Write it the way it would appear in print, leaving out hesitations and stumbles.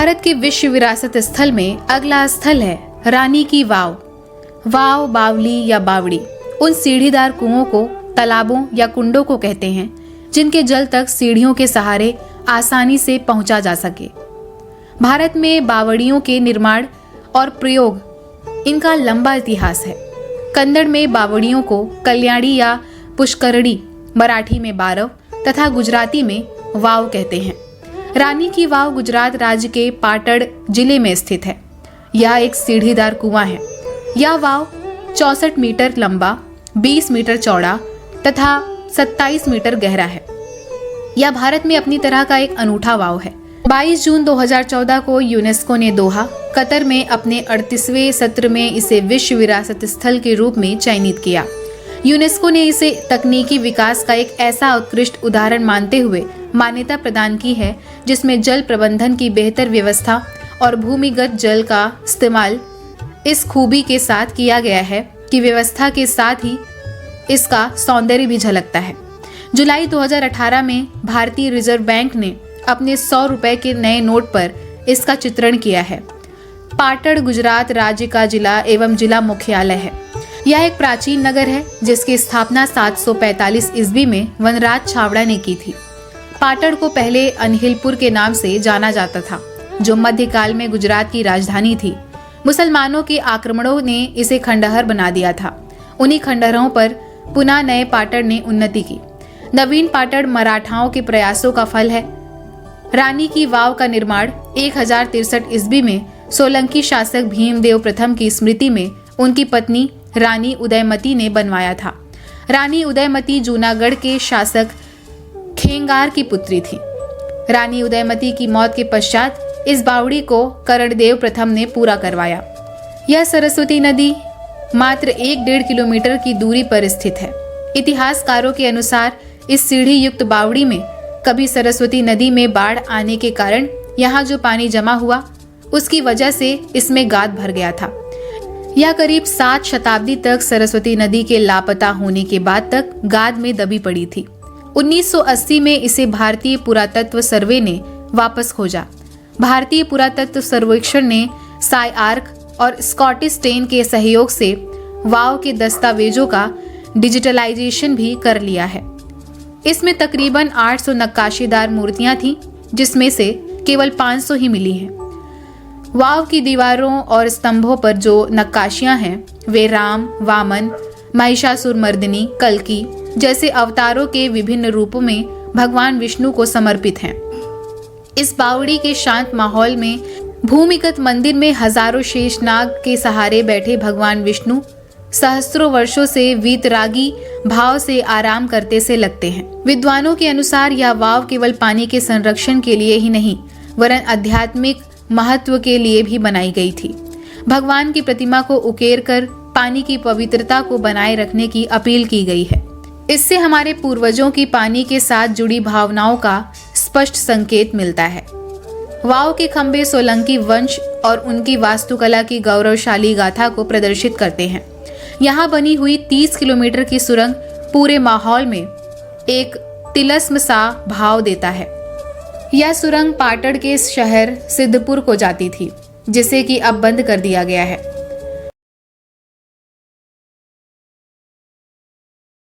भारत के विश्व विरासत स्थल में अगला स्थल है रानी की वाव। वाव, बावली या बावड़ी उन सीढ़ीदार कुओं को, तालाबों या कुंडों को कहते हैं जिनके जल तक सीढ़ियों के सहारे आसानी से पहुंचा जा सके। भारत में बावड़ियों के निर्माण और प्रयोग इनका लंबा इतिहास है। कन्नड़ में बावड़ियों को कल्याणी या पुष्करणी, मराठी में बारव तथा गुजराती में वाव कहते हैं। रानी की वाव गुजरात राज्य के पाटड़ जिले में स्थित है। यह एक सीढ़ीदार कुआं है। यह वाव 64 मीटर लंबा, 20 मीटर चौड़ा तथा 27 मीटर गहरा है। यह भारत में अपनी तरह का एक अनूठा वाव है। 22 जून 2014 को यूनेस्को ने दोहा, कतर में अपने 38वें सत्र में इसे विश्व विरासत स्थल के रूप में चयनित किया। यूनेस्को ने इसे तकनीकी विकास का एक ऐसा उत्कृष्ट उदाहरण मानते हुए मान्यता प्रदान की है जिसमें जल प्रबंधन की बेहतर व्यवस्था और भूमिगत जल का इस्तेमाल इस खूबी के साथ किया गया है कि व्यवस्था के साथ ही इसका सौंदर्य भी झलकता है। जुलाई 2018 में भारतीय रिजर्व बैंक ने अपने 100 रुपए के नए नोट पर इसका चित्रण किया है। पाटड़ गुजरात राज्य का जिला एवं जिला मुख्यालय है। यह एक प्राचीन नगर है जिसकी स्थापना 745 ईस्वी में वनराज छावड़ा ने की थी। पाटड़ को पहले अनहिलपुर के नाम से जाना जाता था, जो मध्यकाल में गुजरात की राजधानी थी। मुसलमानों के आक्रमणों ने इसे खंडहर बना दिया था। उन्हीं खंडहरों पर पुनः नए पाटड़ ने उन्नति की। नवीन पाटड़ मराठाओं के प्रयासों का फल है। रानी की वाव का निर्माण 1063 ईस्वी में सोलंकी शासक भीमदेव प्रथम की स्मृति में उनकी पत्नी रानी उदयमती ने बनवाया था। रानी उदयमती जूनागढ़ के शासक खेंगार की पुत्री थी। रानी उदयमती की मौत के पश्चात इस बावड़ी को करणदेव प्रथम ने पूरा करवाया। यह सरस्वती नदी मात्र 1-1.5 किलोमीटर की दूरी पर स्थित है। इतिहासकारों के अनुसार इस सीढ़ी युक्त बावड़ी में कभी सरस्वती नदी में बाढ़ आने के कारण यहाँ जो पानी जमा हुआ उसकी वजह से इसमें गाद भर गया था। यह करीब 7 शताब्दी तक सरस्वती नदी के लापता होने के बाद तक गाद में दबी पड़ी थी। 1980 में इसे भारतीय पुरातत्व सर्वे ने वापस खोजा। भारतीय पुरातत्व सर्वेक्षण ने साई आर्क और स्कॉटिश स्टेन के सहयोग से वाव के दस्तावेजों का डिजिटलाइजेशन भी कर लिया है। इसमें तकरीबन 800 नक्काशीदार मूर्तियां थीं, जिसमें से केवल 500 ही मिली हैं। वाव की दीवारों और स्तंभों पर जो नक्काशियां हैं वे राम, वामन, महिषासुरमर्दिनी, कल्की जैसे अवतारों के विभिन्न रूपों में भगवान विष्णु को समर्पित हैं। इस बावड़ी के शांत माहौल में भूमिगत मंदिर में हजारों शेषनाग के सहारे बैठे भगवान विष्णु सहस्त्रों वर्षों से वीतरागी भाव से आराम करते से लगते हैं। विद्वानों के अनुसार यह वाव केवल पानी के संरक्षण के लिए ही नहीं वरन आध्यात्मिक महत्व के लिए भी बनाई गई थी। भगवान की प्रतिमा को उकेर कर पानी की पवित्रता को बनाए रखने की अपील की गई है। इससे हमारे पूर्वजों की पानी के साथ जुड़ी भावनाओं का स्पष्ट संकेत मिलता है। वाव के खंभे सोलंकी वंश और उनकी वास्तुकला की गौरवशाली गाथा को प्रदर्शित करते हैं। यहाँ बनी हुई 30 किलोमीटर की सुरंग पूरे माहौल में एक तिलस्म सा भाव देता है। यह सुरंग पाटड़ के शहर सिद्धपुर को जाती थी, जिसे कि अब बंद कर दिया गया है।